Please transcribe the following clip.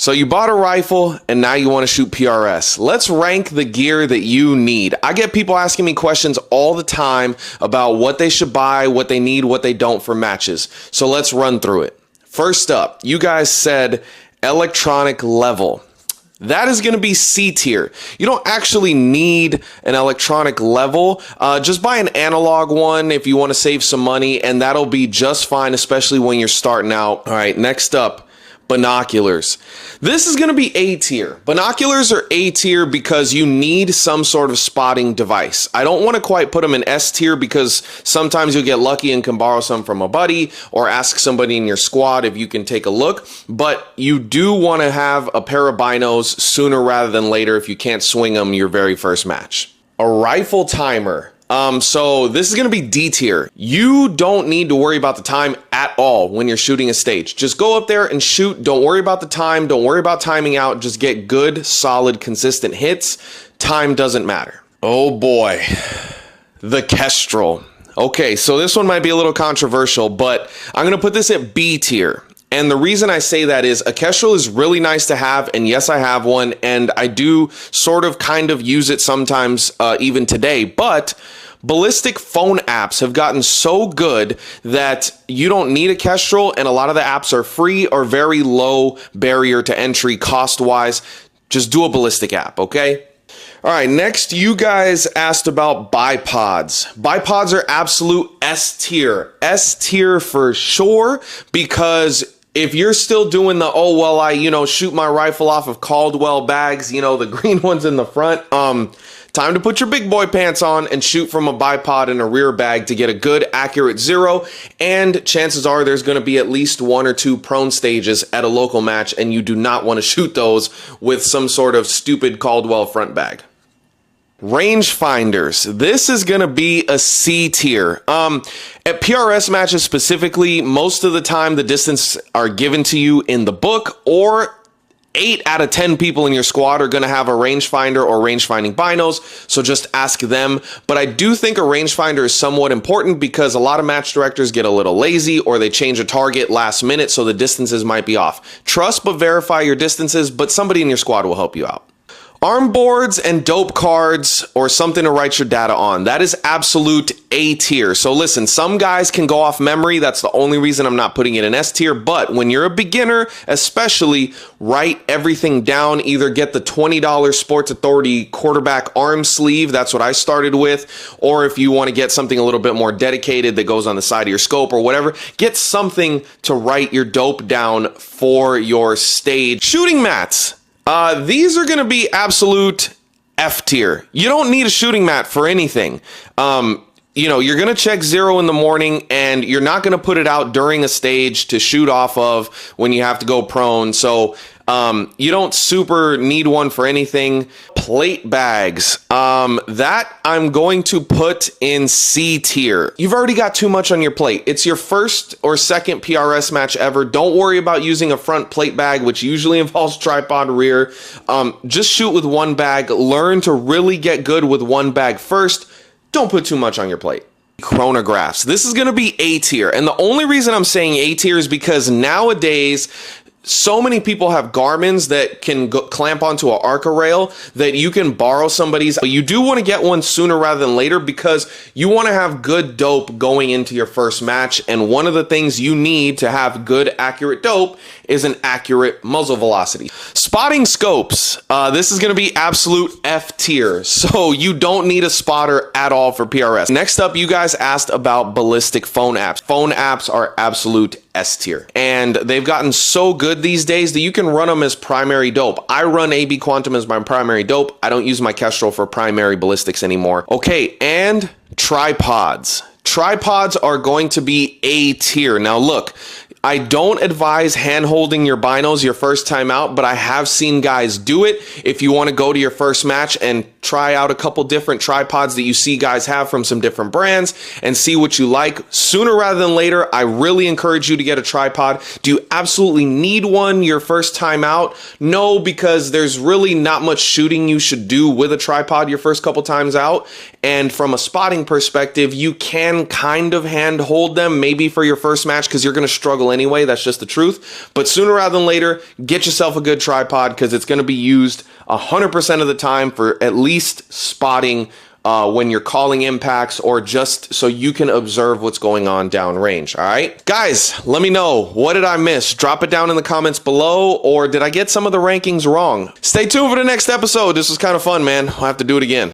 So you bought a rifle and now you want to shoot PRS. Let's rank the gear that you need. I get people asking me questions all the time about what they should buy, what they need, what they don't for matches. So let's run through it. First up, you guys said electronic level. That is going to be C tier. You don't actually need an electronic level. Just buy an analog one if you want to save some money, and that'll be just fine, especially when you're starting out. All right, next up. Binoculars. This is going to be A tier. Binoculars are A tier because you need some sort of spotting device. I don't want to quite put them in S tier because sometimes you'll get lucky and can borrow some from a buddy or ask somebody in your squad if you can take a look, but you do want to have a pair of binos sooner rather than later if you can't swing them your very first match. A rifle timer. So this is going to be D tier. You don't need to worry about the time at all when you're shooting a stage. Just go up there and shoot. Don't worry about the time. Don't worry about timing out. Just get good, solid, consistent hits. Time doesn't matter. Oh boy, the Kestrel. Okay, so this one might be a little controversial, but I'm going to put this at B tier. And the reason I say that is a Kestrel is really nice to have, and yes, I have one, and I do sort of kind of use it sometimes even today, but Ballistic phone apps have gotten so good that you don't need a Kestrel, and a lot of the apps are free or very low barrier to entry cost-wise. Just do a Ballistic app, okay? All right, next, you guys asked about bipods. Bipods are absolute S tier. S tier for sure, because if you're still doing the, oh, well, I, shoot my rifle off of Caldwell bags, the green ones in the front, time to put your big boy pants on and shoot from a bipod in a rear bag to get a good, accurate zero. And chances are there's going to be at least 1 or 2 prone stages at a local match, and you do not want to shoot those with some sort of stupid Caldwell front bag. Rangefinders. This is going to be a C tier. At PRS matches specifically, most of the time the distance are given to you in the book, or 8 out of 10 people in your squad are going to have a rangefinder or rangefinding binos, so just ask them. But I do think a rangefinder is somewhat important because a lot of match directors get a little lazy or they change a target last minute, so the distances might be off. Trust but verify your distances, but somebody in your squad will help you out. Arm boards and dope cards or something to write your data on. That is absolute A tier. So listen, some guys can go off memory. That's the only reason I'm not putting it in S tier. But when you're a beginner, especially, write everything down. Either get the $20 Sports Authority quarterback arm sleeve. That's what I started with. Or if you want to get something a little bit more dedicated that goes on the side of your scope or whatever, get something to write your dope down for your stage. Shooting mats. These are going to be absolute F tier. You don't need a shooting mat for anything. You're going to check zero in the morning and you're not going to put it out during a stage to shoot off of when you have to go prone. So you don't super need one for anything. Plate bags. That I'm going to put in C tier. You've already got too much on your plate. It's your first or second PRS match ever. Don't worry about using a front plate bag, which usually involves tripod rear. Just shoot with one bag. Learn to really get good with one bag first. Don't put too much on your plate. Chronographs. This is going to be A tier. And the only reason I'm saying A tier is because nowadays, so many people have Garmin's that can clamp onto an Arca rail that you can borrow somebody's. But you do want to get one sooner rather than later because you want to have good dope going into your first match. And one of the things you need to have good, accurate dope is an accurate muzzle velocity. Spotting scopes. This is going to be absolute F tier. So you don't need a spotter at all for PRS. Next up, you guys asked about ballistic phone apps. Phone apps are absolute S tier. And they've gotten so good these days that you can run them as primary dope. I run AB Quantum as my primary dope. I don't use my Kestrel for primary ballistics anymore. Okay, and tripods. Tripods are going to be A tier. Now look, I don't advise hand-holding your binos your first time out, but I have seen guys do it. If you want to go to your first match and try out a couple different tripods that you see guys have from some different brands and see what you like. Sooner rather than later, I really encourage you to get a tripod. Do you absolutely need one your first time out? No, because there's really not much shooting you should do with a tripod your first couple times out. And from a spotting perspective, you can kind of hand hold them maybe for your first match because you're going to struggle anyway. That's just the truth. But sooner rather than later, get yourself a good tripod because it's going to be used 100% of the time for at least spotting when you're calling impacts or just so you can observe what's going on downrange. All right, guys, let me know, what did I miss? Drop it down in the comments below, or did I get some of the rankings wrong? Stay tuned for the next episode. This was kind of fun, man. I'll have to do it again.